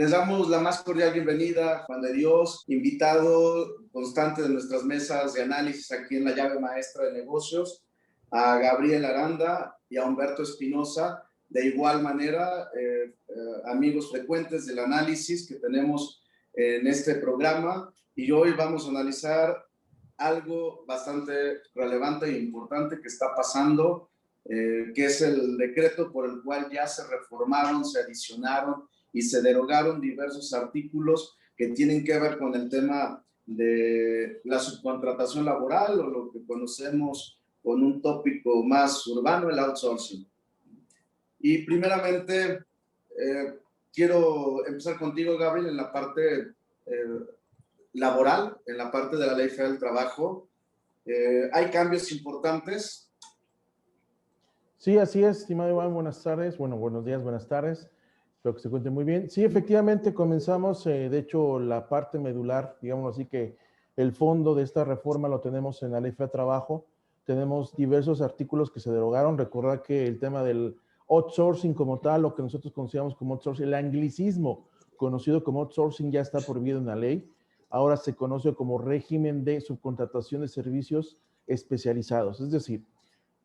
Les damos la más cordial bienvenida, Juan de Dios, invitado constante de nuestras mesas de análisis aquí en la llave maestra de negocios, a Gabriel Aranda y a Humberto Espinosa. De igual manera, amigos frecuentes del análisis que tenemos en este programa. Y hoy vamos a analizar algo bastante relevante e importante que está pasando, que es el decreto por el cual ya se reformaron, se adicionaron y se derogaron diversos artículos que tienen que ver con el tema de la subcontratación laboral, o lo que conocemos con un tópico más urbano, el outsourcing. Y primeramente, quiero empezar contigo, Gabriel, en la parte laboral, en la parte de la Ley Federal del Trabajo. ¿Hay cambios importantes? Sí, así es, estimado Iván, buenas tardes. Bueno, buenos días, buenas tardes. Espero que se encuentren muy bien. Sí, efectivamente, comenzamos, de hecho, la parte medular, digamos así, que el fondo de esta reforma lo tenemos en la Ley Federal de Trabajo. Tenemos diversos artículos que se derogaron. Recordar que el tema del outsourcing como tal, lo que nosotros consideramos como outsourcing, el anglicismo conocido como outsourcing ya está prohibido en la ley. Ahora se conoce como régimen de subcontratación de servicios especializados. Es decir,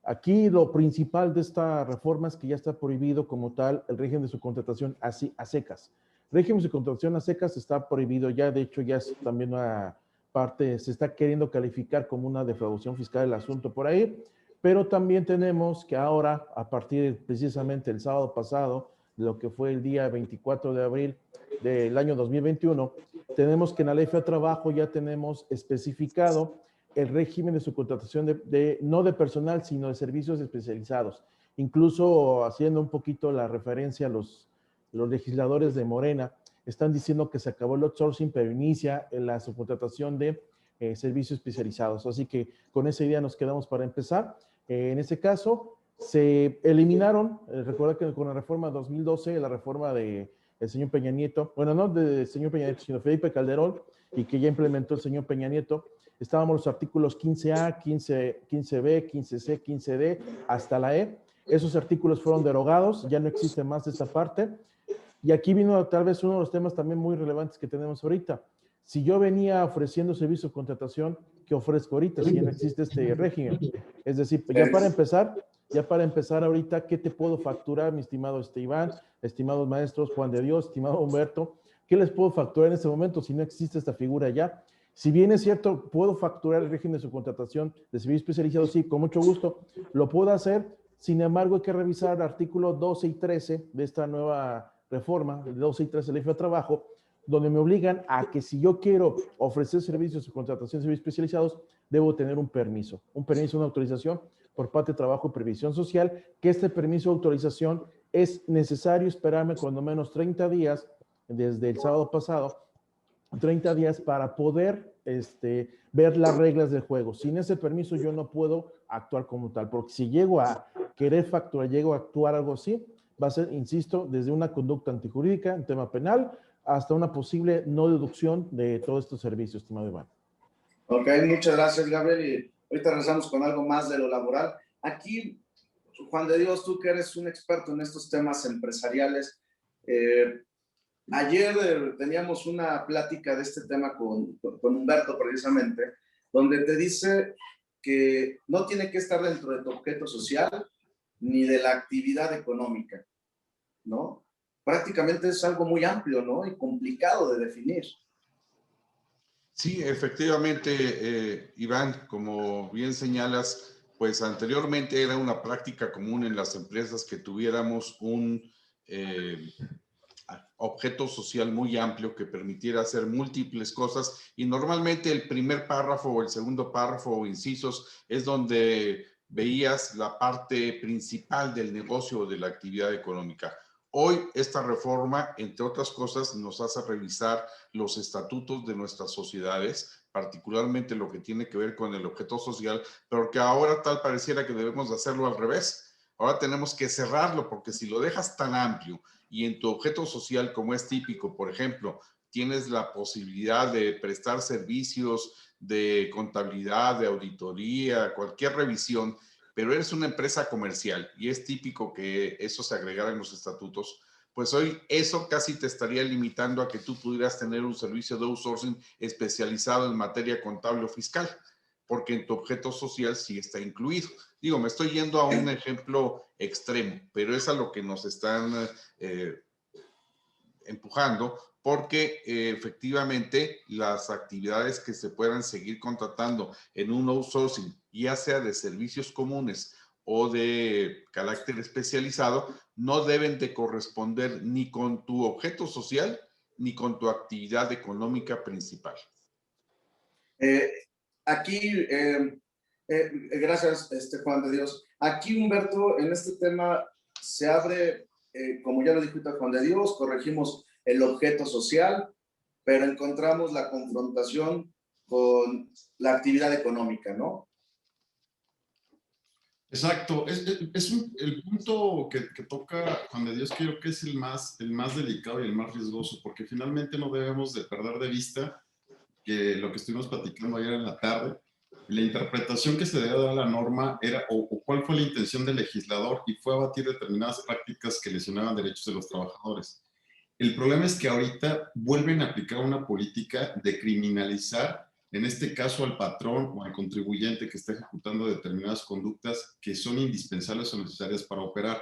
aquí lo principal de esta reforma es que ya está prohibido como tal el régimen de subcontratación a secas. El régimen de subcontratación a secas está prohibido ya, de hecho ya es también una parte, se está queriendo calificar como una defraudación fiscal el asunto por ahí, pero también tenemos que ahora, a partir precisamente el sábado pasado, lo que fue el día 24 de abril del año 2021, tenemos que en la Ley Federal de Trabajo ya tenemos especificado el régimen de subcontratación no de personal, sino de servicios especializados. Incluso haciendo un poquito la referencia a los legisladores de Morena, están diciendo que se acabó el outsourcing, pero inicia la subcontratación de servicios especializados. Así que con esa idea nos quedamos para empezar. En ese caso, se eliminaron, recuerda que con la reforma 2012, la reforma del señor Peña Nieto, bueno, no del señor Peña Nieto, sino Felipe Calderón, y que ya implementó el señor Peña Nieto, estábamos los artículos 15A, 15B, 15C, 15D, hasta la E. Esos artículos fueron derogados, ya no existe más de esta parte. Y aquí vino tal vez uno de los temas también muy relevantes que tenemos ahorita. Si yo venía ofreciendo servicio de contratación, ¿qué ofrezco ahorita si ya no existe este régimen? Es decir, ya para empezar ahorita, ¿qué te puedo facturar, mi estimado Iván, estimados maestros, Juan de Dios, estimado Humberto? ¿Qué les puedo facturar en este momento si no existe esta figura ya? Si bien es cierto, puedo facturar el régimen de subcontratación de servicios especializados, sí, con mucho gusto, lo puedo hacer. Sin embargo, hay que revisar el artículo 12 y 13 de esta nueva reforma, el 12 y 13 de la Ley de Trabajo, donde me obligan a que si yo quiero ofrecer servicios de subcontratación de servicios especializados, debo tener un permiso, una autorización por parte de Trabajo y Previsión Social, que este permiso de autorización es necesario esperarme cuando menos 30 días desde el sábado pasado, 30 días para poder ver las reglas del juego. Sin ese permiso yo no puedo actuar como tal, porque si llego a querer facturar, llego a actuar algo así, va a ser, insisto, desde una conducta antijurídica, en tema penal, hasta una posible no deducción de todos estos servicios, estimado Iván. Ok, muchas gracias, Gabriel. Y ahorita regresamos con algo más de lo laboral. Aquí, Juan de Dios, tú que eres un experto en estos temas empresariales, ayer teníamos una plática de este tema con Humberto precisamente, donde te dice que no tiene que estar dentro de tu objeto social ni de la actividad económica, ¿no? Prácticamente es algo muy amplio, ¿no? Y complicado de definir. Sí, efectivamente, Iván, como bien señalas, pues anteriormente era una práctica común en las empresas que tuviéramos un objeto social muy amplio que permitiera hacer múltiples cosas, y normalmente el primer párrafo o el segundo párrafo o incisos es donde veías la parte principal del negocio o de la actividad económica. Hoy esta reforma, entre otras cosas, nos hace revisar los estatutos de nuestras sociedades, particularmente lo que tiene que ver con el objeto social, pero que ahora tal pareciera que debemos de hacerlo al revés. Ahora tenemos que cerrarlo, porque si lo dejas tan amplio y en tu objeto social, como es típico, por ejemplo, tienes la posibilidad de prestar servicios de contabilidad, de auditoría, cualquier revisión, pero eres una empresa comercial y es típico que eso se agregara en los estatutos, pues hoy eso casi te estaría limitando a que tú pudieras tener un servicio de outsourcing especializado en materia contable o fiscal, porque en tu objeto social sí está incluido. Digo, me estoy yendo a un ejemplo extremo, pero es a lo que nos están empujando, porque efectivamente las actividades que se puedan seguir contratando en un outsourcing, ya sea de servicios comunes o de carácter especializado, no deben de corresponder ni con tu objeto social ni con tu actividad económica principal. Aquí, gracias, Juan de Dios. Aquí, Humberto, en este tema se abre, como ya lo dijo Juan de Dios, corregimos el objeto social, pero encontramos la confrontación con la actividad económica, ¿no? Exacto, el punto que toca Juan de Dios creo que es el más delicado y el más riesgoso, porque finalmente no debemos de perder de vista que lo que estuvimos platicando ayer en la tarde, la interpretación que se debe dar a la norma era, o cuál fue la intención del legislador, y fue abatir determinadas prácticas que lesionaban derechos de los trabajadores. El problema es que ahorita vuelven a aplicar una política de criminalizar, en este caso al patrón o al contribuyente que está ejecutando determinadas conductas que son indispensables o necesarias para operar.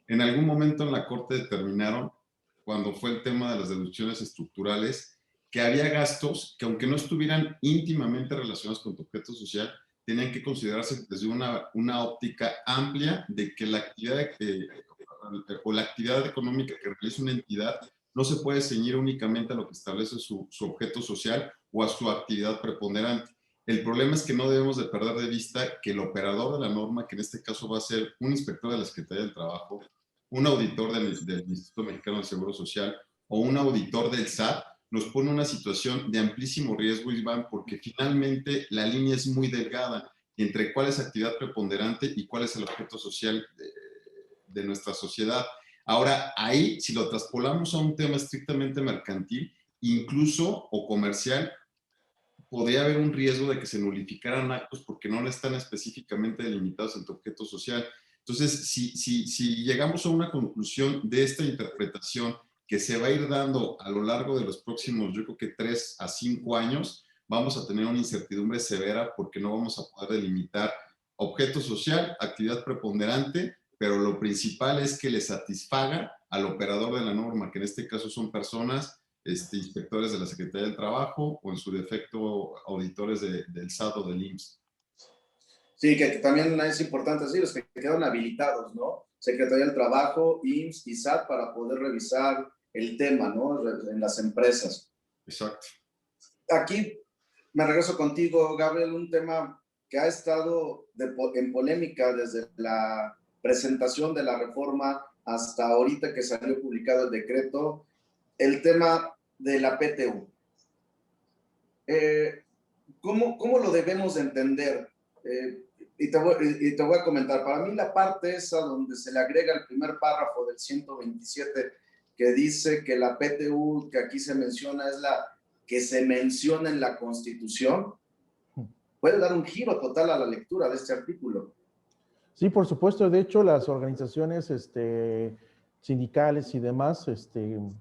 En algún momento en la Corte determinaron, cuando fue el tema de las deducciones estructurales, que había gastos que, aunque no estuvieran íntimamente relacionados con tu objeto social, tenían que considerarse desde una óptica amplia de que la actividad o la actividad económica que realiza una entidad no se puede ceñir únicamente a lo que establece su objeto social o a su actividad preponderante. El problema es que no debemos de perder de vista que el operador de la norma, que en este caso va a ser un inspector de la Secretaría del Trabajo, un auditor del Instituto Mexicano del Seguro Social o un auditor del SAT, nos pone en una situación de amplísimo riesgo, Iván, porque finalmente la línea es muy delgada entre cuál es actividad preponderante y cuál es el objeto social de nuestra sociedad. Ahora, ahí, si lo traspolamos a un tema estrictamente mercantil, incluso o comercial, podría haber un riesgo de que se nulificaran actos porque no están específicamente delimitados en tu objeto social. Entonces, si llegamos a una conclusión de esta interpretación que se va a ir dando a lo largo de los próximos, yo creo que 3 a 5 años, vamos a tener una incertidumbre severa porque no vamos a poder delimitar objeto social, actividad preponderante, pero lo principal es que le satisfaga al operador de la norma, que en este caso son personas, inspectores de la Secretaría del Trabajo o en su defecto auditores del SAT o del IMSS. Sí, que también es importante decir, los que quedan habilitados, ¿no? Secretaría del Trabajo, IMSS y SAT para poder revisar el tema, ¿no? En las empresas. Exacto. Aquí me regreso contigo, Gabriel, un tema que ha estado en polémica desde la presentación de la reforma hasta ahorita que salió publicado el decreto, el tema de la PTU. ¿Cómo lo debemos de entender? Y te voy a comentar, para mí la parte esa donde se le agrega el primer párrafo del 127 que dice que la PTU que aquí se menciona es la que se menciona en la Constitución, puede dar un giro total a la lectura de este artículo. Sí, por supuesto. De hecho, las organizaciones sindicales y demás,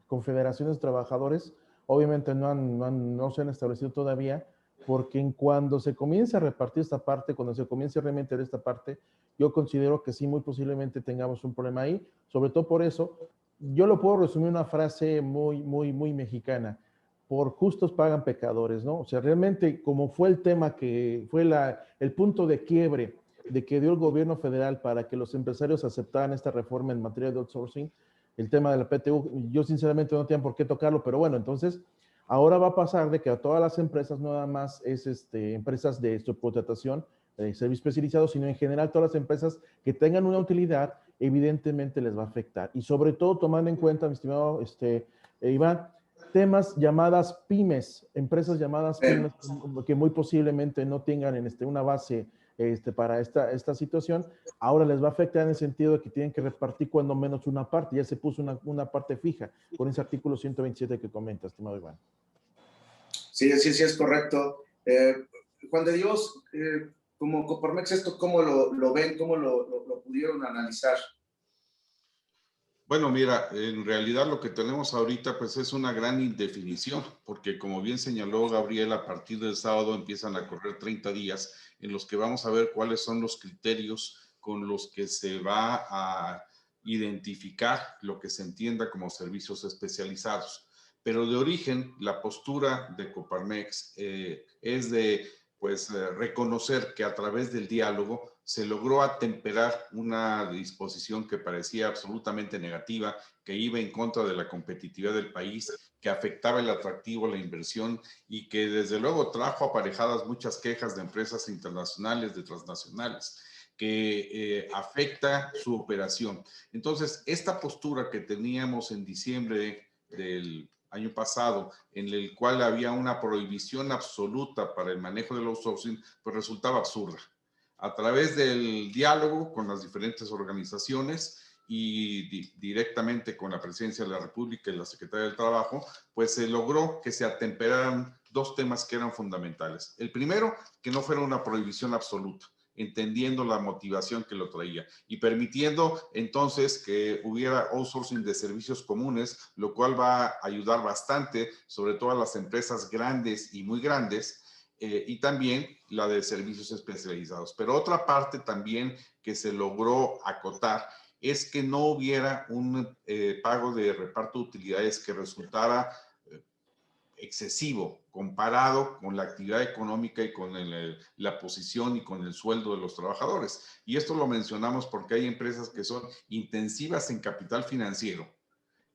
confederaciones de trabajadores, obviamente no se han establecido todavía, porque en cuando se comience a repartir esta parte, cuando se comience a remeter esta parte, yo considero que sí, muy posiblemente tengamos un problema ahí. Sobre todo por eso, yo lo puedo resumir en una frase muy mexicana: por justos pagan pecadores, ¿no? O sea, realmente, como fue el tema que fue el punto de quiebre de que dio el gobierno federal para que los empresarios aceptaran esta reforma en materia de outsourcing, el tema de la PTU, yo sinceramente no tenía por qué tocarlo, pero bueno, entonces ahora va a pasar de que a todas las empresas, no nada más es empresas de subcontratación, servicios especializados, sino en general todas las empresas que tengan una utilidad, evidentemente les va a afectar. Y sobre todo tomando en cuenta, mi estimado Iván, temas llamadas pymes, empresas llamadas pymes que muy posiblemente no tengan una base para esta situación, ahora les va a afectar en el sentido de que tienen que repartir cuando menos una parte. Ya se puso una parte fija con ese artículo 127 que comenta, estimado Iván. Sí, es correcto. Juan de Dios, como Coparmex, ¿esto cómo lo ven? ¿Cómo lo pudieron analizar? Bueno, mira, en realidad lo que tenemos ahorita pues es una gran indefinición, porque como bien señaló Gabriel, a partir del sábado empiezan a correr 30 días en los que vamos a ver cuáles son los criterios con los que se va a identificar lo que se entienda como servicios especializados. Pero de origen, la postura de Coparmex es de reconocer que a través del diálogo se logró atemperar una disposición que parecía absolutamente negativa, que iba en contra de la competitividad del país, que afectaba el atractivo, la inversión y que desde luego trajo aparejadas muchas quejas de empresas internacionales, de transnacionales, que afecta su operación. Entonces, esta postura que teníamos en diciembre del año pasado, en el cual había una prohibición absoluta para el manejo del outsourcing, pues resultaba absurda. A través del diálogo con las diferentes organizaciones y directamente con la Presidencia de la República y la Secretaría del Trabajo, pues se logró que se atemperaran dos temas que eran fundamentales. El primero, que no fuera una prohibición absoluta, entendiendo la motivación que lo traía y permitiendo entonces que hubiera outsourcing de servicios comunes, lo cual va a ayudar bastante, sobre todo a las empresas grandes y muy grandes, y también la de servicios especializados. Pero otra parte también que se logró acotar es que no hubiera un pago de reparto de utilidades que resultara excesivo comparado con la actividad económica y con la posición y con el sueldo de los trabajadores. Y esto lo mencionamos porque hay empresas que son intensivas en capital financiero,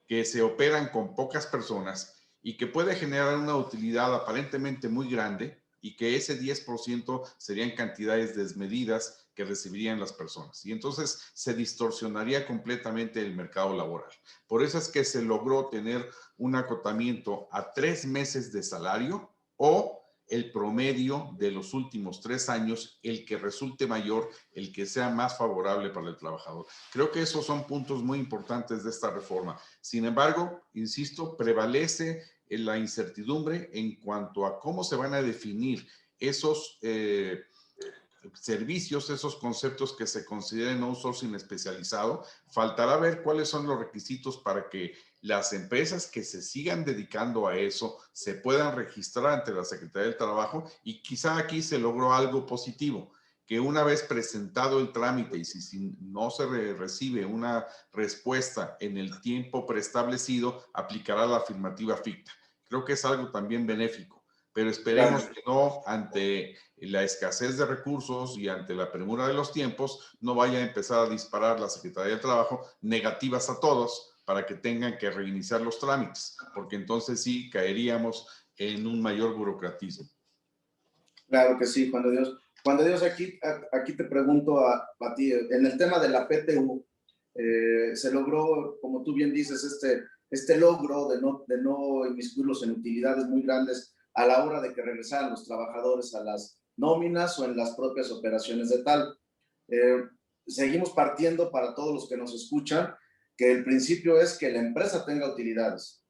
que se operan con pocas personas y que puede generar una utilidad aparentemente muy grande y que ese 10% serían cantidades desmedidas que recibirían las personas. Y entonces se distorsionaría completamente el mercado laboral. Por eso es que se logró tener un acotamiento a 3 meses de salario o el promedio de los últimos 3 años, el que resulte mayor, el que sea más favorable para el trabajador. Creo que esos son puntos muy importantes de esta reforma. Sin embargo, insisto, prevalece la incertidumbre en cuanto a cómo se van a definir esos servicios, esos conceptos que se consideren outsourcing especializado. Faltará ver cuáles son los requisitos para que las empresas que se sigan dedicando a eso se puedan registrar ante la Secretaría del Trabajo y quizá aquí se logró algo positivo, que una vez presentado el trámite y si no se recibe una respuesta en el tiempo preestablecido, aplicará la afirmativa ficta. Creo que es algo también benéfico, pero esperemos que no, ante la escasez de recursos y ante la premura de los tiempos, no vaya a empezar a disparar la Secretaría del Trabajo negativas a todos para que tengan que reiniciar los trámites, porque entonces sí caeríamos en un mayor burocratismo. Claro que sí, Juan de Dios. Juan de Dios, aquí te pregunto a ti, en el tema de la PTU, se logró, como tú bien dices, este logro de no inmiscuirlos en utilidades muy grandes a la hora de que regresaran los trabajadores a las nóminas o en las propias operaciones de tal. Seguimos partiendo para todos los que nos escuchan, que el principio es que la empresa tenga utilidades.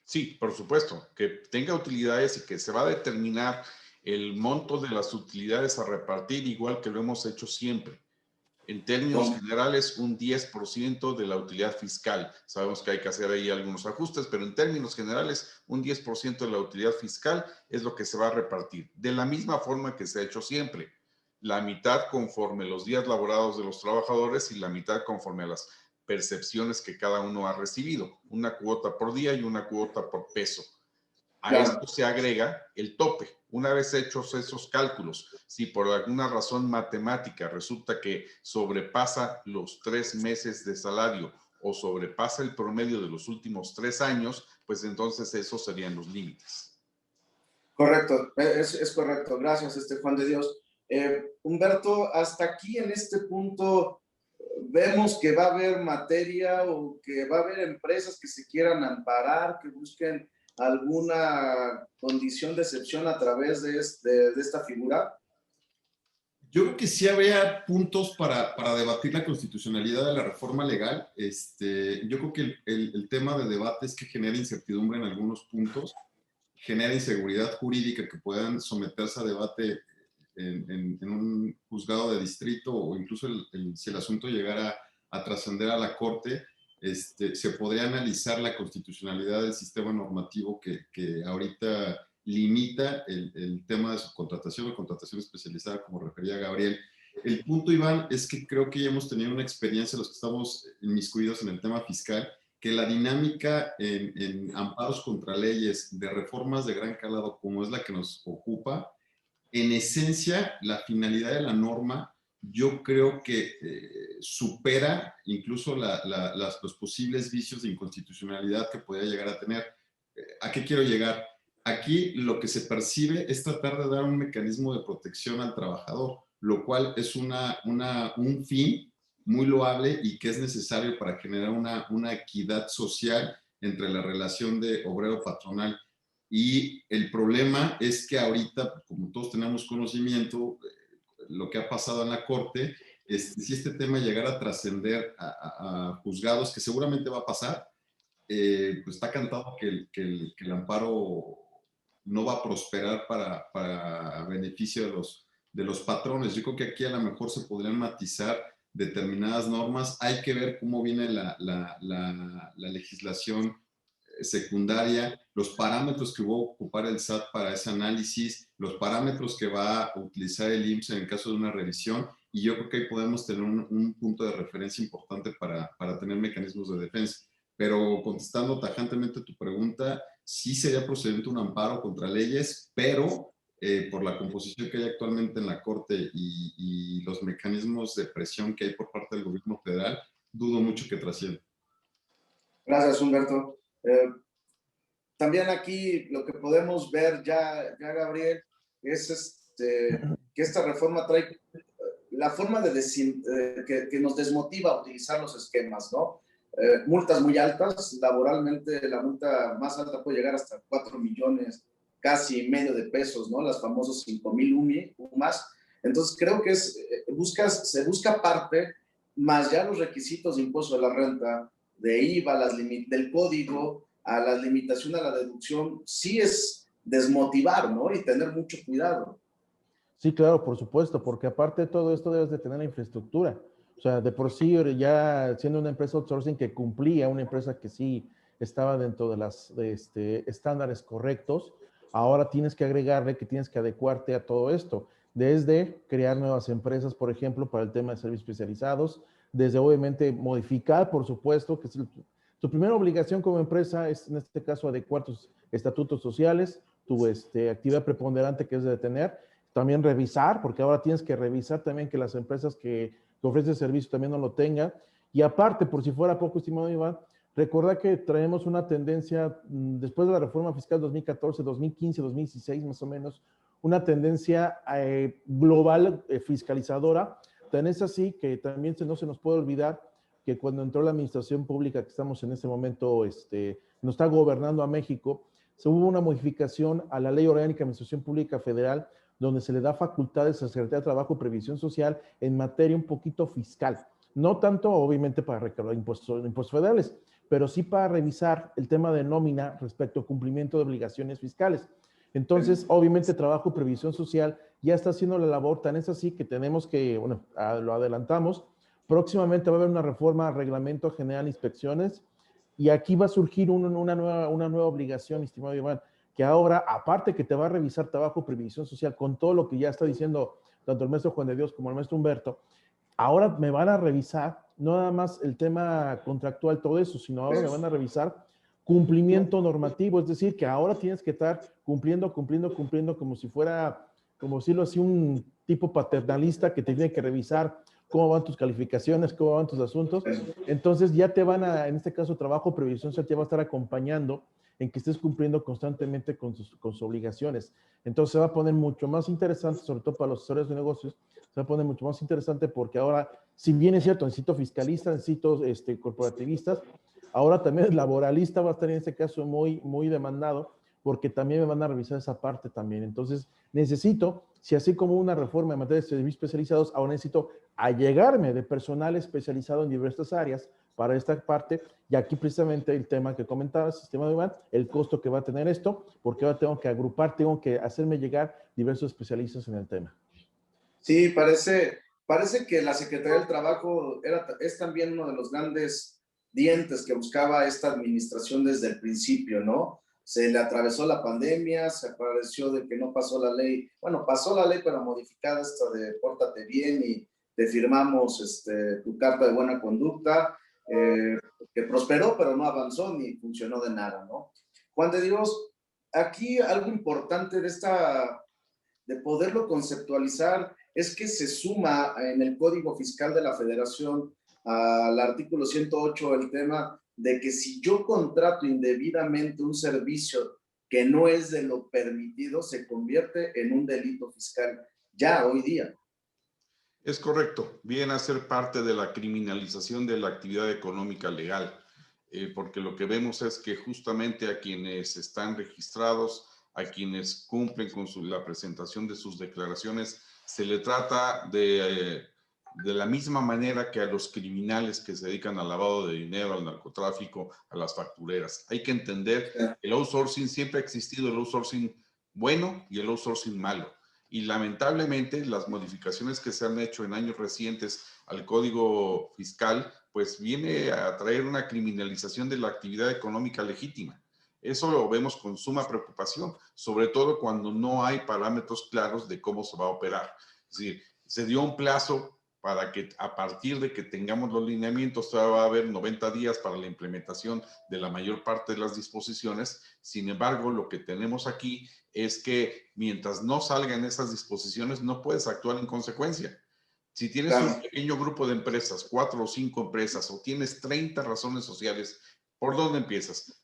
Sí, por supuesto, que tenga utilidades y que se va a determinar el monto de las utilidades a repartir igual que lo hemos hecho siempre. En términos generales, un 10% de la utilidad fiscal. Sabemos que hay que hacer ahí algunos ajustes, pero en términos generales, un 10% de la utilidad fiscal es lo que se va a repartir. De la misma forma que se ha hecho siempre. La mitad conforme los días laborados de los trabajadores y la mitad conforme a las percepciones que cada uno ha recibido. Una cuota por día y una cuota por peso. A esto se agrega el tope. Una vez hechos esos cálculos, si por alguna razón matemática resulta que sobrepasa los 3 meses de salario o sobrepasa el promedio de los últimos 3 años, pues entonces esos serían los límites. Correcto, es correcto. Gracias, Juan de Dios. Humberto, hasta aquí en este punto vemos que va a haber materia o que va a haber empresas que se quieran amparar, que busquen alguna condición de excepción a través de esta figura. Yo creo que sí habría puntos para debatir la constitucionalidad de la reforma legal. Yo creo que el tema de debate es que genera incertidumbre en algunos puntos, genera inseguridad jurídica que puedan someterse a debate en un juzgado de distrito o incluso si el asunto llegara a trascender a la Corte, se podría analizar la constitucionalidad del sistema normativo que ahorita limita el tema de subcontratación o contratación especializada, como refería Gabriel. El punto, Iván, es que creo que ya hemos tenido una experiencia, los que estamos inmiscuidos en el tema fiscal, que la dinámica en amparos contra leyes de reformas de gran calado, como es la que nos ocupa, en esencia, la finalidad de la norma, yo creo que supera incluso los posibles vicios de inconstitucionalidad que podría llegar a tener. ¿A qué quiero llegar? Aquí lo que se percibe es tratar de dar un mecanismo de protección al trabajador, lo cual es un fin muy loable y que es necesario para generar una equidad social entre la relación de obrero-patronal. Y el problema es que ahorita, como todos tenemos conocimiento, lo que ha pasado en la Corte, si este tema llegara a trascender a juzgados, que seguramente va a pasar, pues está cantado que el amparo no va a prosperar para beneficio de los patrones. Yo creo que aquí a lo mejor se podrían matizar determinadas normas. Hay que ver cómo viene la legislación secundaria, los parámetros que va a ocupar el SAT para ese análisis, los parámetros que va a utilizar el IMSS en el caso de una revisión, y yo creo que ahí podemos tener un punto de referencia importante para tener mecanismos de defensa. Pero contestando tajantemente tu pregunta, sí sería procedente un amparo contra leyes, pero por la composición que hay actualmente en la Corte y los mecanismos de presión que hay por parte del gobierno federal, dudo mucho que trascienda. Gracias, Humberto. También aquí lo que podemos ver ya Gabriel, es que esta reforma trae la forma que nos desmotiva a utilizar los esquemas, ¿no? Multas muy altas, laboralmente la multa más alta puede llegar hasta 4 millones, casi y medio de pesos, ¿no? Las famosas 5,000 UMAS. Entonces creo que se busca parte, más ya los requisitos de impuesto de la renta, de IVA, del código, a la limitación a la deducción, sí es desmotivar, ¿no? Y tener mucho cuidado. Sí, claro, por supuesto, porque aparte de todo esto debes de tener la infraestructura. O sea, de por sí, ya siendo una empresa outsourcing que cumplía, una empresa que sí estaba dentro de los estándares correctos, ahora tienes que agregarle que tienes que adecuarte a todo esto, desde crear nuevas empresas, por ejemplo, para el tema de servicios especializados, desde obviamente modificar, por supuesto, que tu primera obligación como empresa es, en este caso, adecuar tus estatutos sociales, tu actividad preponderante que es de tener, también revisar, porque ahora tienes que revisar también que las empresas que ofrecen servicio también no lo tengan. Y aparte, por si fuera poco, estimado Iván, recordar que traemos una tendencia, después de la reforma fiscal 2014, 2015, 2016 más o menos, una tendencia global fiscalizadora. Tan es así que también no se nos puede olvidar que cuando entró la administración pública que estamos en este momento, nos está gobernando a México, se hubo una modificación a la Ley Orgánica de Administración Pública Federal, donde se le da facultades a la Secretaría de Trabajo y Previsión Social en materia un poquito fiscal. No tanto, obviamente, para recaudar impuestos federales, pero sí para revisar el tema de nómina respecto al cumplimiento de obligaciones fiscales. Entonces, obviamente, Trabajo y Previsión Social ya está haciendo la labor, tan es así que tenemos que, bueno, lo adelantamos, próximamente va a haber una reforma al Reglamento General de Inspecciones y aquí va a surgir una nueva obligación, estimado Iván, que ahora, aparte que te va a revisar Trabajo y Previsión Social con todo lo que ya está diciendo tanto el maestro Juan de Dios como el maestro Humberto, ahora me van a revisar no nada más el tema contractual, todo eso, sino ahora me van a revisar cumplimiento normativo, es decir, que ahora tienes que estar cumpliendo, como si fuera, como decirlo así, un tipo paternalista que te tiene que revisar cómo van tus calificaciones, cómo van tus asuntos. Entonces ya te van a, en este caso, Trabajo, Previsión Social, te va a estar acompañando en que estés cumpliendo constantemente con sus obligaciones. Entonces se va a poner mucho más interesante, sobre todo para los asesores de negocios, se va a poner mucho más interesante porque ahora, si bien es cierto, necesito fiscalistas, necesito corporativistas, ahora también el laboralista va a estar en este caso muy, muy demandado porque también me van a revisar esa parte también. Entonces necesito, si así como una reforma en materia de servicios especializados, ahora necesito allegarme de personal especializado en diversas áreas para esta parte, y aquí precisamente el tema que comentabas, sistema de Iván, el costo que va a tener esto, porque ahora tengo que agrupar, tengo que hacerme llegar diversos especialistas en el tema. Sí, parece parece que la Secretaría del Trabajo es también uno de los grandes dientes que buscaba esta administración desde el principio, ¿no? Se le atravesó la pandemia, se pareció de que no pasó la ley. Bueno, pasó la ley, pero modificada esta de pórtate bien y te firmamos tu carta de buena conducta, que prosperó, pero no avanzó ni funcionó de nada, ¿no? Juan de Dios, aquí algo importante de poderlo conceptualizar es que se suma en el Código Fiscal de la Federación al artículo 108 el tema de que si yo contrato indebidamente un servicio que no es de lo permitido, se convierte en un delito fiscal ya hoy día. Es correcto, viene a ser parte de la criminalización de la actividad económica legal, porque lo que vemos es que justamente a quienes están registrados, a quienes cumplen con la presentación de sus declaraciones, se le trata de la misma manera que a los criminales que se dedican al lavado de dinero, al narcotráfico, a las factureras. Hay que entender que el outsourcing siempre ha existido, el outsourcing bueno y el outsourcing malo. Y lamentablemente las modificaciones que se han hecho en años recientes al Código Fiscal, pues viene a traer una criminalización de la actividad económica legítima. Eso lo vemos con suma preocupación, sobre todo cuando no hay parámetros claros de cómo se va a operar. Es decir, se dio un plazo para que a partir de que tengamos los lineamientos, todavía va a haber 90 días para la implementación de la mayor parte de las disposiciones. Sin embargo, lo que tenemos aquí es que mientras no salgan esas disposiciones, no puedes actuar en consecuencia. Si tienes un pequeño grupo de empresas, 4 o 5 empresas, o tienes 30 razones sociales, ¿por dónde empiezas?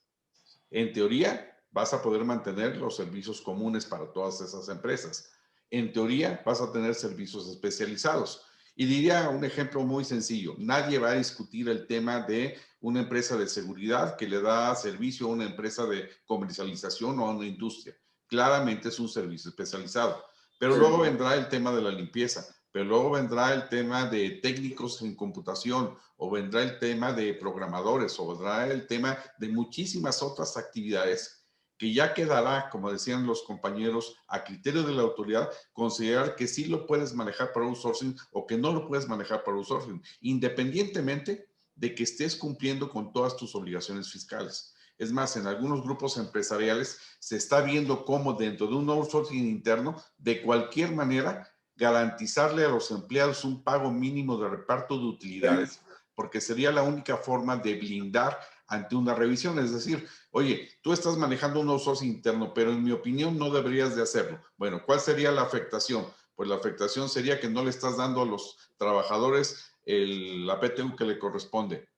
En teoría, vas a poder mantener los servicios comunes para todas esas empresas. En teoría, vas a tener servicios especializados. Y diría un ejemplo muy sencillo. Nadie va a discutir el tema de una empresa de seguridad que le da servicio a una empresa de comercialización o a una industria. Claramente es un servicio especializado. Pero luego vendrá el tema de la limpieza, pero luego vendrá el tema de técnicos en computación, o vendrá el tema de programadores, o vendrá el tema de muchísimas otras actividades que ya quedará, como decían los compañeros, a criterio de la autoridad, considerar que sí lo puedes manejar para outsourcing o que no lo puedes manejar para outsourcing, independientemente de que estés cumpliendo con todas tus obligaciones fiscales. Es más, en algunos grupos empresariales se está viendo cómo dentro de un outsourcing interno, de cualquier manera, garantizarle a los empleados un pago mínimo de reparto de utilidades, porque sería la única forma de blindar ante una revisión. Es decir, oye, tú estás manejando un outsourcing interno, pero en mi opinión no deberías de hacerlo. Bueno, ¿cuál sería la afectación? Pues la afectación sería que no le estás dando a los trabajadores la PTU que le corresponde.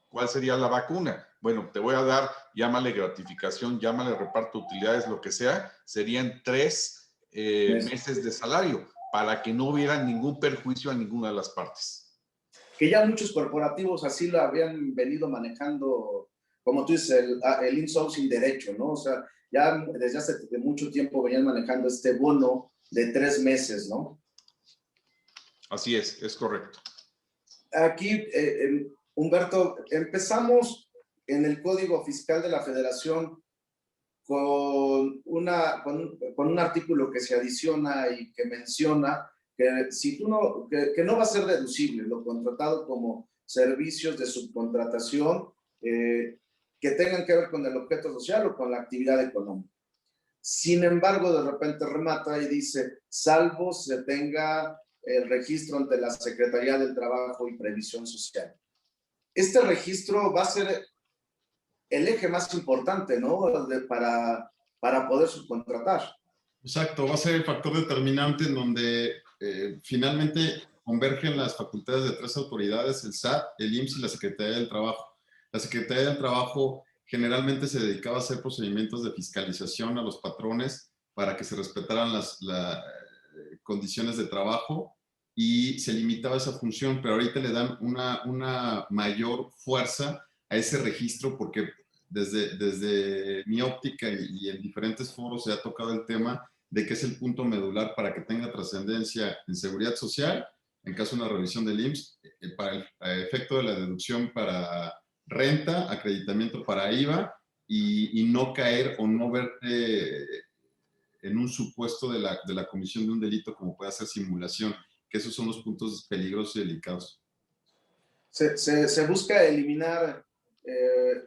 ¿Cuál sería la vacuna? Bueno, te voy a dar, llámale gratificación, llámale reparto de utilidades, lo que sea, serían 3 meses de salario para que no hubiera ningún perjuicio a ninguna de las partes. Que ya muchos corporativos así lo habían venido manejando, como tú dices, el insourcing derecho, ¿no? O sea, ya desde hace mucho tiempo venían manejando este bono de 3 meses, ¿no? Así es correcto. Aquí, Humberto, empezamos en el Código Fiscal de la Federación con un artículo que se adiciona y que menciona que, si tú no, que no va a ser deducible lo contratado como servicios de subcontratación que tengan que ver con el objeto social o con la actividad económica. Sin embargo, de repente remata y dice, salvo se tenga el registro ante la Secretaría del Trabajo y Previsión Social. Este registro va a ser el eje más importante, ¿no? Para poder subcontratar. Exacto, va a ser el factor determinante en donde finalmente convergen las facultades de 3 autoridades, el SAT, el IMSS y la Secretaría del Trabajo. La Secretaría del Trabajo generalmente se dedicaba a hacer procedimientos de fiscalización a los patrones para que se respetaran las condiciones de trabajo y se limitaba esa función, pero ahorita le dan una mayor fuerza a ese registro porque desde mi óptica y en diferentes foros se ha tocado el tema de que es el punto medular para que tenga trascendencia en seguridad social, en caso de una revisión del IMSS, para el efecto de la deducción para renta, acreditamiento para IVA y no caer o no verte en un supuesto de la comisión de un delito como puede ser simulación, que esos son los puntos peligrosos y delicados. Se busca eliminar,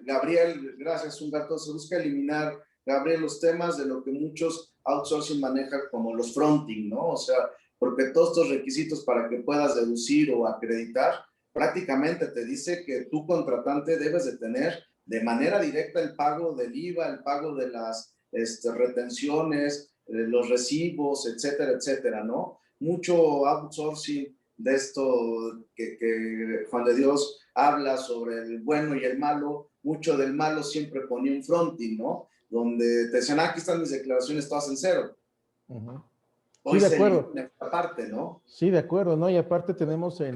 Gabriel, gracias Humberto, se busca eliminar, Gabriel, los temas de lo que muchos outsourcing manejan como los fronting, ¿no? O sea, porque todos estos requisitos para que puedas deducir o acreditar, prácticamente te dice que tu contratante debes de tener de manera directa el pago del IVA, el pago de las retenciones, los recibos, etcétera, etcétera, ¿no? Mucho outsourcing de esto que Juan de Dios habla sobre el bueno y el malo, mucho del malo siempre ponía un fronting, ¿no? Donde te decían, aquí están mis declaraciones todas en cero. Hoy Sí, de se acuerdo. elimina esta parte, ¿no? Sí, de acuerdo, ¿no? Y aparte tenemos ya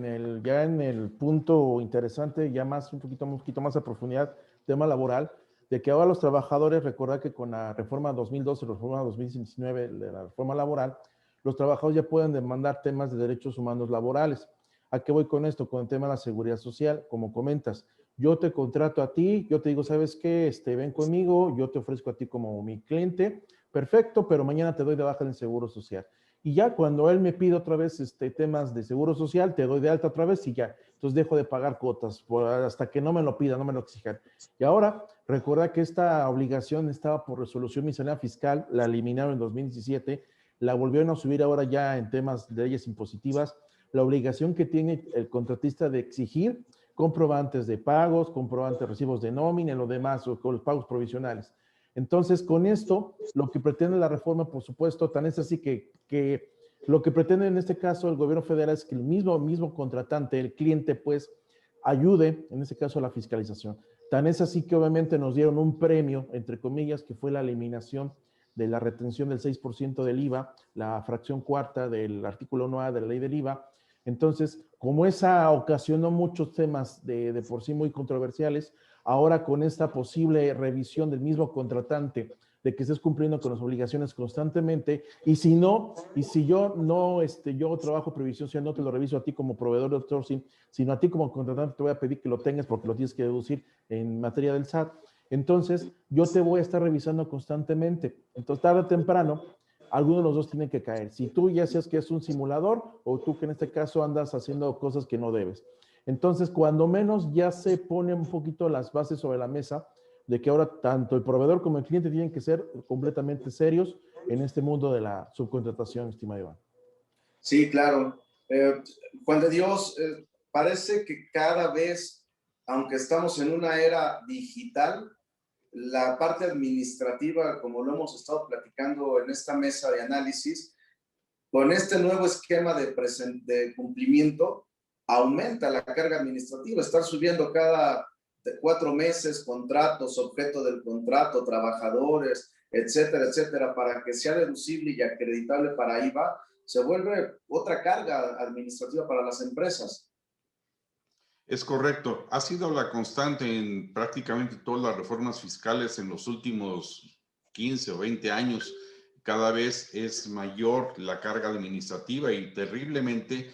en el punto interesante, ya un poquito más a profundidad, tema laboral, de que ahora los trabajadores, recordad que con la reforma 2012, la reforma 2019 de la reforma laboral, los trabajadores ya pueden demandar temas de derechos humanos laborales. ¿A qué voy con esto? Con el tema de la seguridad social, como comentas. Yo te contrato a ti, yo te digo, ¿sabes qué? Ven conmigo, yo te ofrezco a ti como mi cliente, perfecto, pero mañana te doy de baja en el seguro social. Y ya cuando él me pide otra vez temas de seguro social, te doy de alta otra vez y ya. Entonces dejo de pagar cuotas hasta que no me lo pida, no me lo exijan. Y ahora, recuerda que esta obligación estaba por resolución miscelánea fiscal, la eliminaron en 2017, la volvieron a subir ahora ya en temas de leyes impositivas, la obligación que tiene el contratista de exigir comprobantes de pagos, comprobantes de recibos de nómina y lo demás, o con los pagos provisionales. Entonces, con esto, lo que pretende la reforma, por supuesto, tan es así que lo que pretende en este caso el gobierno federal es que el mismo contratante, el cliente, pues, ayude, en este caso, a la fiscalización. Tan es así que obviamente nos dieron un premio, entre comillas, que fue la eliminación de la retención del 6% del IVA, la fracción cuarta del artículo 1A de la ley del IVA. Entonces, como esa ocasionó muchos temas de por sí muy controversiales, ahora con esta posible revisión del mismo contratante, de que estés cumpliendo con las obligaciones constantemente, y si yo no, yo trabajo previsión social, no te lo reviso a ti como proveedor de outsourcing, sino a ti como contratante te voy a pedir que lo tengas porque lo tienes que deducir en materia del SAT. Entonces, yo te voy a estar revisando constantemente. Entonces, tarde o temprano, alguno de los dos tiene que caer. Si tú ya seas que es un simulador o tú que en este caso andas haciendo cosas que no debes. Entonces, cuando menos ya se pone un poquito las bases sobre la mesa de que ahora tanto el proveedor como el cliente tienen que ser completamente serios en este mundo de la subcontratación, estimado Iván. Sí, claro. Juan de Dios, parece que cada vez, aunque estamos en una era digital, la parte administrativa, como lo hemos estado platicando en esta mesa de análisis, con este nuevo esquema de cumplimiento, aumenta la carga administrativa. Estar subiendo cada 4 meses contratos, objeto del contrato, trabajadores, etcétera, etcétera, para que sea deducible y acreditable para IVA, se vuelve otra carga administrativa para las empresas. Es correcto. Ha sido la constante en prácticamente todas las reformas fiscales en los últimos 15 o 20 años. Cada vez es mayor la carga administrativa y terriblemente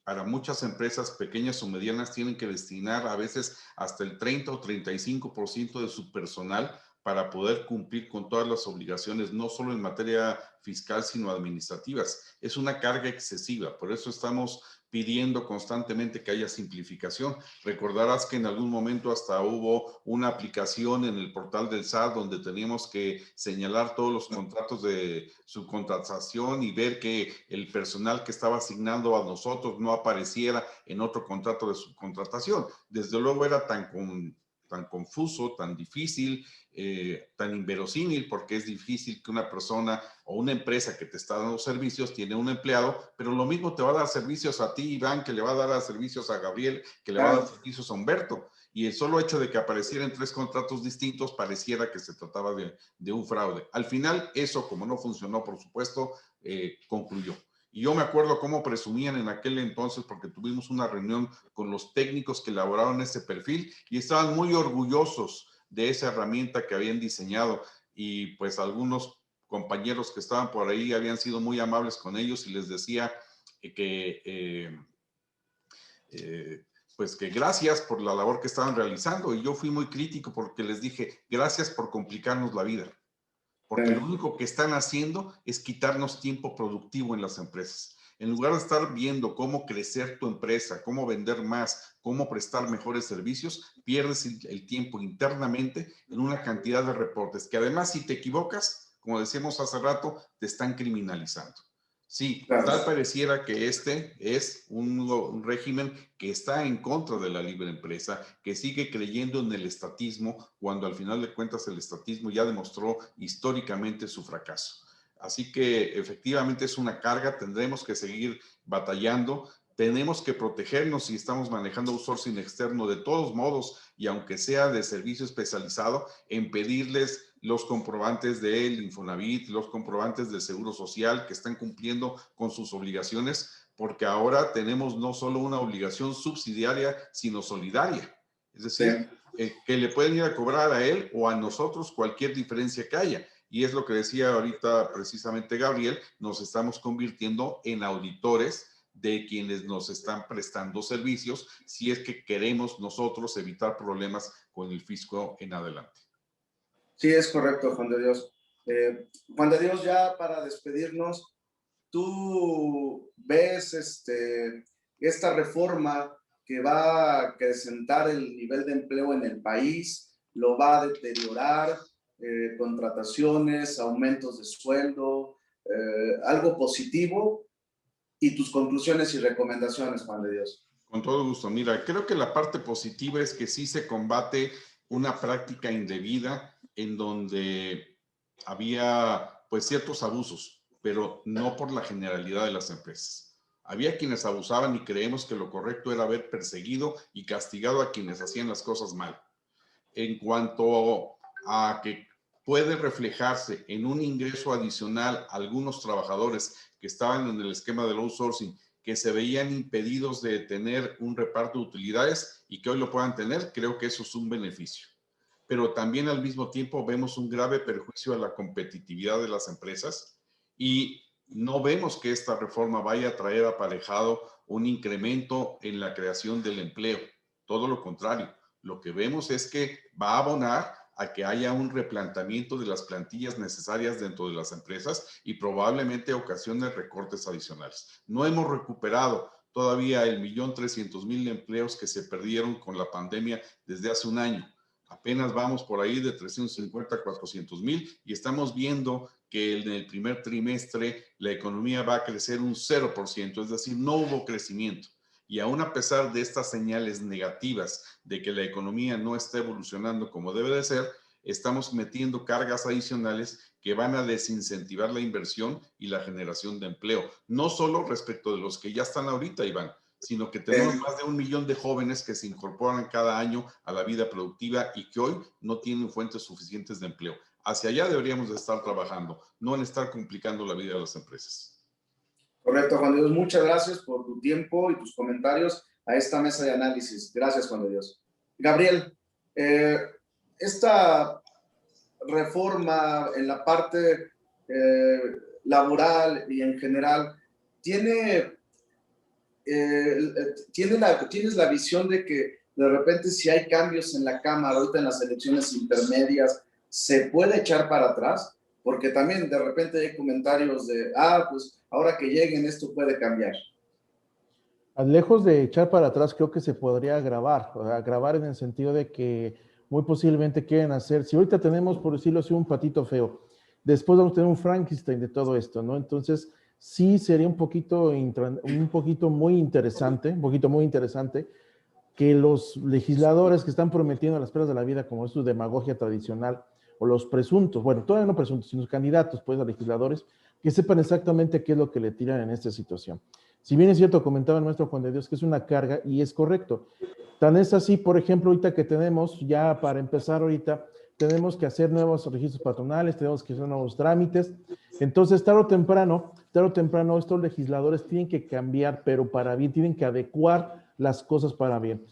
para muchas empresas pequeñas o medianas tienen que destinar a veces hasta el 30 o 35% de su personal para poder cumplir con todas las obligaciones, no solo en materia fiscal, sino administrativas. Es una carga excesiva, por eso estamos pidiendo constantemente que haya simplificación. Recordarás que en algún momento hasta hubo una aplicación en el portal del SAT donde teníamos que señalar todos los contratos de subcontratación y ver que el personal que estaba asignando a nosotros no apareciera en otro contrato de subcontratación. Desde luego era tan confuso, tan difícil, tan inverosímil, porque es difícil que una persona o una empresa que te está dando servicios tiene un empleado, pero lo mismo te va a dar servicios a ti, Iván, que le va a dar servicios a Gabriel, que le va a dar servicios a Humberto. Y el solo hecho de que aparecieran 3 contratos distintos pareciera que se trataba de un fraude. Al final, eso, como no funcionó, por supuesto, concluyó. Y yo me acuerdo cómo presumían en aquel entonces, porque tuvimos una reunión con los técnicos que elaboraron ese perfil y estaban muy orgullosos de esa herramienta que habían diseñado. Y pues algunos compañeros que estaban por ahí habían sido muy amables con ellos y les decía pues que gracias por la labor que estaban realizando. Y yo fui muy crítico porque les dije, gracias por complicarnos la vida. Porque lo único que están haciendo es quitarnos tiempo productivo en las empresas. En lugar de estar viendo cómo crecer tu empresa, cómo vender más, cómo prestar mejores servicios, pierdes el tiempo internamente en una cantidad de reportes que además si te equivocas, como decíamos hace rato, te están criminalizando. Sí, Claro. tal pareciera que este es un régimen que está en contra de la libre empresa, que sigue creyendo en el estatismo, cuando al final de cuentas el estatismo ya demostró históricamente su fracaso. Así que efectivamente es una carga, tendremos que seguir batallando, tenemos que protegernos si estamos manejando outsourcing externo de todos modos, y aunque sea de servicio especializado, en pedirles los comprobantes del Infonavit, los comprobantes del Seguro Social que están cumpliendo con sus obligaciones, porque ahora tenemos no solo una obligación subsidiaria, sino solidaria. Es decir, que le pueden ir a cobrar a él o a nosotros cualquier diferencia que haya. Y es lo que decía ahorita precisamente Gabriel, nos estamos convirtiendo en auditores de quienes nos están prestando servicios, si es que queremos nosotros evitar problemas con el fisco en adelante. Sí, es correcto, Juan de Dios. Juan de Dios, ya para despedirnos, ¿tú ves esta reforma que va a acrecentar el nivel de empleo en el país? ¿Lo va a deteriorar? Contrataciones, aumentos de sueldo, algo positivo, y tus conclusiones y recomendaciones, Juan de Dios. Con todo gusto. Mira, creo que la parte positiva es que sí se combate una práctica indebida en donde había pues ciertos abusos, pero no por la generalidad de las empresas. Había quienes abusaban y creemos que lo correcto era haber perseguido y castigado a quienes hacían las cosas mal. En cuanto a que puede reflejarse en un ingreso adicional a algunos trabajadores que estaban en el esquema del outsourcing, que se veían impedidos de tener un reparto de utilidades y que hoy lo puedan tener, creo que eso es un beneficio. Pero también al mismo tiempo vemos un grave perjuicio a la competitividad de las empresas y no vemos que esta reforma vaya a traer aparejado un incremento en la creación del empleo. Todo lo contrario, lo que vemos es que va a abonar a que haya un replanteamiento de las plantillas necesarias dentro de las empresas y probablemente ocasione recortes adicionales. No hemos recuperado todavía el 1.300.000 empleos que se perdieron con la pandemia desde hace un año. Apenas vamos por ahí de 350 a 400.000 y estamos viendo que en el primer trimestre la economía va a crecer un 0%, es decir, no hubo crecimiento. Y aún a pesar de estas señales negativas de que la economía no está evolucionando como debe de ser, estamos metiendo cargas adicionales que van a desincentivar la inversión y la generación de empleo. No solo respecto de los que ya están ahorita, Iván, sino que tenemos más de 1 millón de jóvenes que se incorporan cada año a la vida productiva y que hoy no tienen fuentes suficientes de empleo. Hacia allá deberíamos de estar trabajando, no en estar complicando la vida de las empresas. Correcto, Juan de Dios. Muchas gracias por tu tiempo y tus comentarios a esta mesa de análisis. Gracias, Juan de Dios. Gabriel, esta reforma en la parte laboral y en general, ¿tienes la visión de que de repente si hay cambios en la Cámara, ahorita en las elecciones intermedias, se puede echar para atrás? Porque también de repente hay comentarios de, pues ahora que lleguen esto puede cambiar. Lejos de echar para atrás, creo que se podría agravar en el sentido de que muy posiblemente quieren hacer, si ahorita tenemos, por decirlo así, un patito feo, después vamos a tener un Frankenstein de todo esto, ¿no? Entonces, sí sería un poquito muy interesante que los legisladores que están prometiendo las peras de la vida, como es su demagogia tradicional, o los presuntos, bueno, todavía no presuntos, sino candidatos, pues, a legisladores, que sepan exactamente qué es lo que le tiran en esta situación. Si bien es cierto, comentaba el maestro Juan de Dios que es una carga, y es correcto. Tan es así, por ejemplo, ahorita que tenemos, ya para empezar ahorita, tenemos que hacer nuevos registros patronales, tenemos que hacer nuevos trámites. Entonces, tarde o temprano, estos legisladores tienen que cambiar, pero para bien, tienen que adecuar las cosas para bien.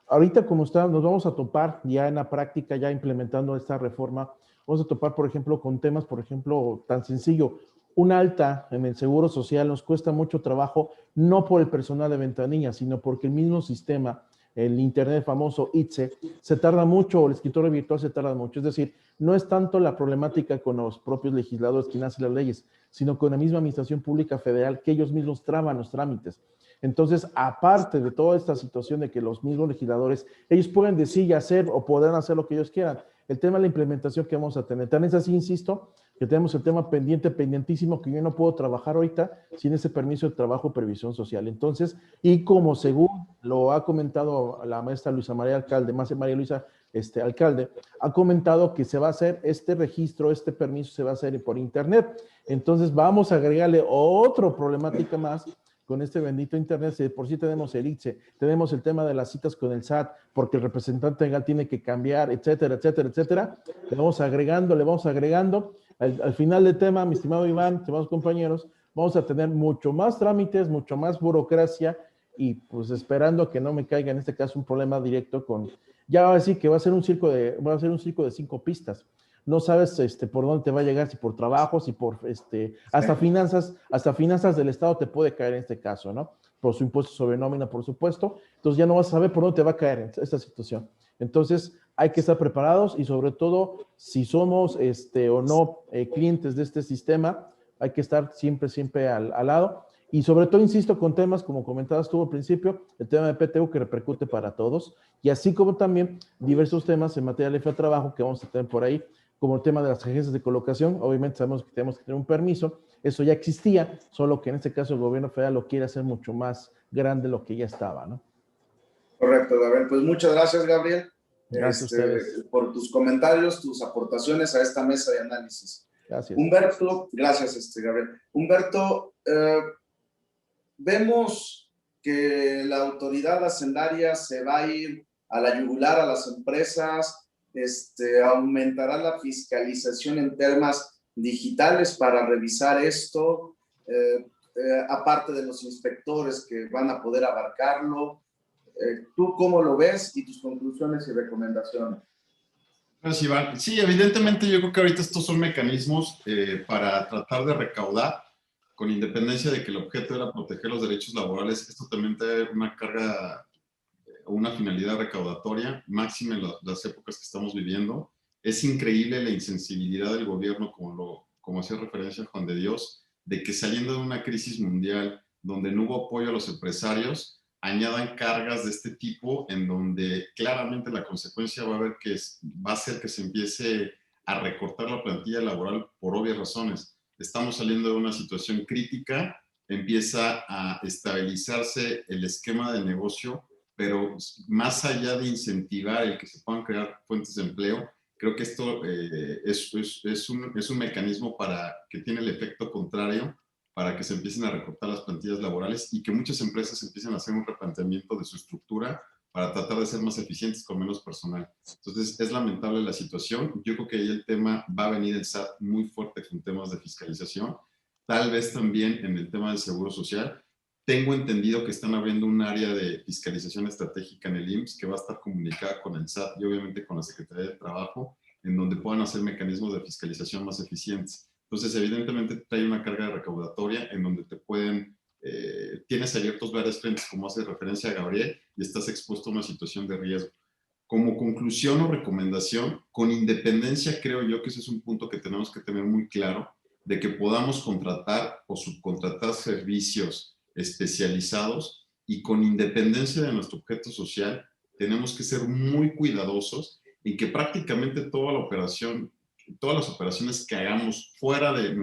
Ahorita, como está, nos vamos a topar ya en la práctica, ya implementando esta reforma, vamos a topar, por ejemplo, con temas, por ejemplo, tan sencillo, un alta en el Seguro Social nos cuesta mucho trabajo, no por el personal de ventanilla, sino porque el mismo sistema el internet famoso ITSE, se tarda mucho, o el escritorio virtual se tarda mucho. Es decir, no es tanto la problemática con los propios legisladores quienes hacen las leyes, sino con la misma administración pública federal, que ellos mismos traban los trámites. Entonces, aparte de toda esta situación de que los mismos legisladores, ellos pueden decir y hacer o podrán hacer lo que ellos quieran, el tema de la implementación que vamos a tener. También es así, insisto, que tenemos el tema pendientísimo, que yo no puedo trabajar ahorita sin ese permiso de trabajo y previsión social. Entonces, y como según lo ha comentado la maestra Luisa María Alcalde, María Luisa Alcalde, ha comentado que se va a hacer este registro, este permiso se va a hacer por internet. Entonces, vamos a agregarle otra problemática más con este bendito internet. Si de por sí tenemos el ITSE, tenemos el tema de las citas con el SAT, porque el representante legal tiene que cambiar, etcétera, etcétera, etcétera. Le vamos agregando. Al final del tema, mi estimado Iván, estimados compañeros, vamos a tener mucho más trámites, mucho más burocracia, y pues esperando que no me caiga en este caso un problema directo con, ya va a decir que va a ser un circo de 5 pistas. No sabes por dónde te va a llegar, si por trabajo, si por hasta finanzas del Estado te puede caer en este caso, ¿no? Por su impuesto sobre nómina, por supuesto. Entonces ya no vas a saber por dónde te va a caer esta situación. Entonces hay que estar preparados, y sobre todo si somos o no clientes de este sistema, hay que estar siempre al lado. Y sobre todo, insisto, con temas, como comentabas tú al principio, el tema de PTU, que repercute para todos, y así como también diversos temas en materia de trabajo que vamos a tener por ahí, como el tema de las agencias de colocación. Obviamente sabemos que tenemos que tener un permiso, eso ya existía, solo que en este caso el gobierno federal lo quiere hacer mucho más grande de lo que ya estaba, ¿no? Correcto, Gabriel. Pues muchas gracias, Gabriel, Gracias a ustedes. por tus comentarios, tus aportaciones a esta mesa de análisis. Gracias. Humberto, gracias, Gabriel. Humberto, vemos que la autoridad hacendaria se va a ir a la yugular a las empresas, aumentará la fiscalización en temas digitales para revisar esto, aparte de los inspectores que van a poder abarcarlo. ¿Tú cómo lo ves y tus conclusiones y recomendaciones? Gracias, Iván. Sí, evidentemente yo creo que ahorita estos son mecanismos para tratar de recaudar, con independencia de que el objeto era proteger los derechos laborales. Esto también trae una carga o una finalidad recaudatoria, máxima en las épocas que estamos viviendo. Es increíble la insensibilidad del gobierno, como hacía referencia Juan de Dios, de que saliendo de una crisis mundial donde no hubo apoyo a los empresarios, añadan cargas de este tipo, en donde claramente la consecuencia va a ser que se empiece a recortar la plantilla laboral por obvias razones. Estamos saliendo de una situación crítica, empieza a estabilizarse el esquema de negocio, pero más allá de incentivar el que se puedan crear fuentes de empleo, creo que esto es un mecanismo que tiene el efecto contrario, para que se empiecen a recortar las plantillas laborales y que muchas empresas empiecen a hacer un replanteamiento de su estructura para tratar de ser más eficientes con menos personal. Entonces, es lamentable la situación. Yo creo que ahí el tema va a venir el SAT muy fuerte con temas de fiscalización, tal vez también en el tema del seguro social. Tengo entendido que están abriendo un área de fiscalización estratégica en el IMSS que va a estar comunicada con el SAT y obviamente con la Secretaría de Trabajo, en donde puedan hacer mecanismos de fiscalización más eficientes. Entonces, evidentemente, trae una carga recaudatoria en donde tienes abiertos varios frentes, como hace referencia a Gabriel, y estás expuesto a una situación de riesgo. Como conclusión o recomendación, con independencia, creo yo que ese es un punto que tenemos que tener muy claro, de que podamos contratar o subcontratar servicios especializados, y con independencia de nuestro objeto social, tenemos que ser muy cuidadosos en que prácticamente todas las operaciones que hagamos fuera de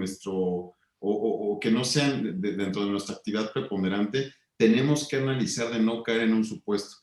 o que no sean dentro de nuestra actividad preponderante, tenemos que analizar de no caer en un supuesto.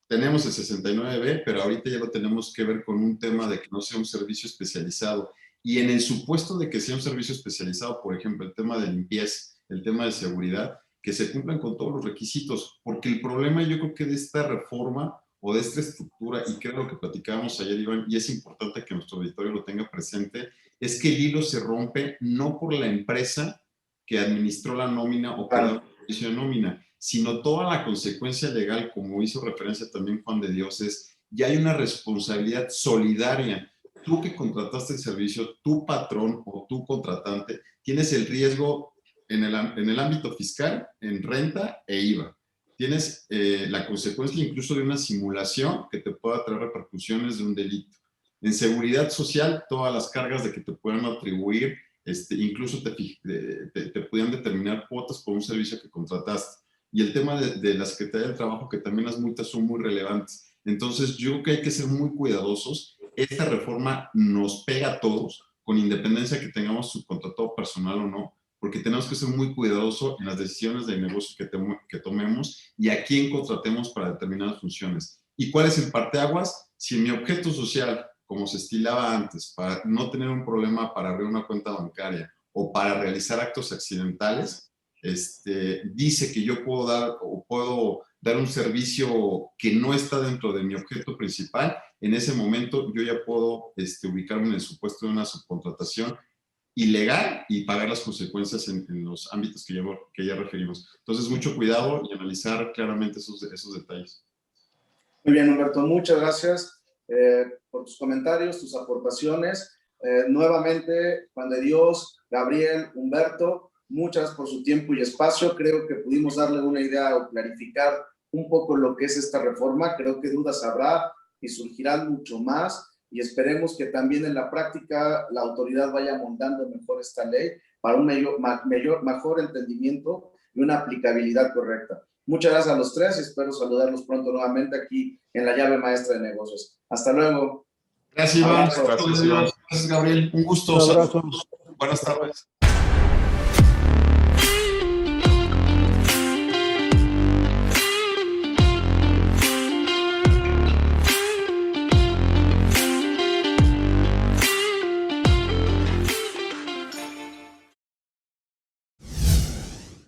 Tenemos el 69B, pero ahorita ya lo tenemos que ver con un tema de que no sea un servicio especializado. Y en el supuesto de que sea un servicio especializado, por ejemplo, el tema de limpieza, el tema de seguridad, que se cumplan con todos los requisitos, porque el problema yo creo que de esta reforma o de esta estructura, y creo lo que platicábamos ayer, Iván, y es importante que nuestro auditorio lo tenga presente, es que el hilo se rompe no por la empresa que administró la nómina o que da el servicio de nómina, sino toda la consecuencia legal, como hizo referencia también Juan de Dios, es ya hay una responsabilidad solidaria. Tú que contrataste el servicio, tu patrón o tu contratante, tienes el riesgo en el ámbito fiscal, en renta e IVA. tienes la consecuencia incluso de una simulación que te pueda traer repercusiones de un delito. En seguridad social, todas las cargas de que te puedan atribuir, incluso te puedan determinar cuotas por un servicio que contrataste. Y el tema de la Secretaría del Trabajo, que también las multas son muy relevantes. Entonces, yo creo que hay que ser muy cuidadosos. Esta reforma nos pega a todos, con independencia que tengamos subcontratado personal o no, porque tenemos que ser muy cuidadosos en las decisiones de negocio que tomemos y a quién contratemos para determinadas funciones. ¿Y cuál es el parteaguas? Si mi objeto social, como se estilaba antes, para no tener un problema para abrir una cuenta bancaria o para realizar actos accidentales, dice que yo puedo dar un servicio que no está dentro de mi objeto principal, en ese momento yo ya puedo ubicarme en el supuesto de una subcontratación ilegal y pagar las consecuencias en los ámbitos que ya referimos. Entonces, mucho cuidado y analizar claramente esos detalles. Muy bien, Humberto, muchas gracias por tus comentarios, tus aportaciones. Nuevamente, Juan de Dios, Gabriel, Humberto, muchas por su tiempo y espacio. Creo que pudimos darle una idea o clarificar un poco lo que es esta reforma. Creo que dudas habrá y surgirán mucho más, y esperemos que también en la práctica la autoridad vaya montando mejor esta ley para un mejor entendimiento y una aplicabilidad correcta. Muchas gracias a los tres y espero saludarlos pronto nuevamente aquí en la llave maestra de negocios. Hasta luego. Gracias, Iván. Gracias, Iván. Gracias, Gabriel. Un gusto. Un abrazo. Buenas tardes.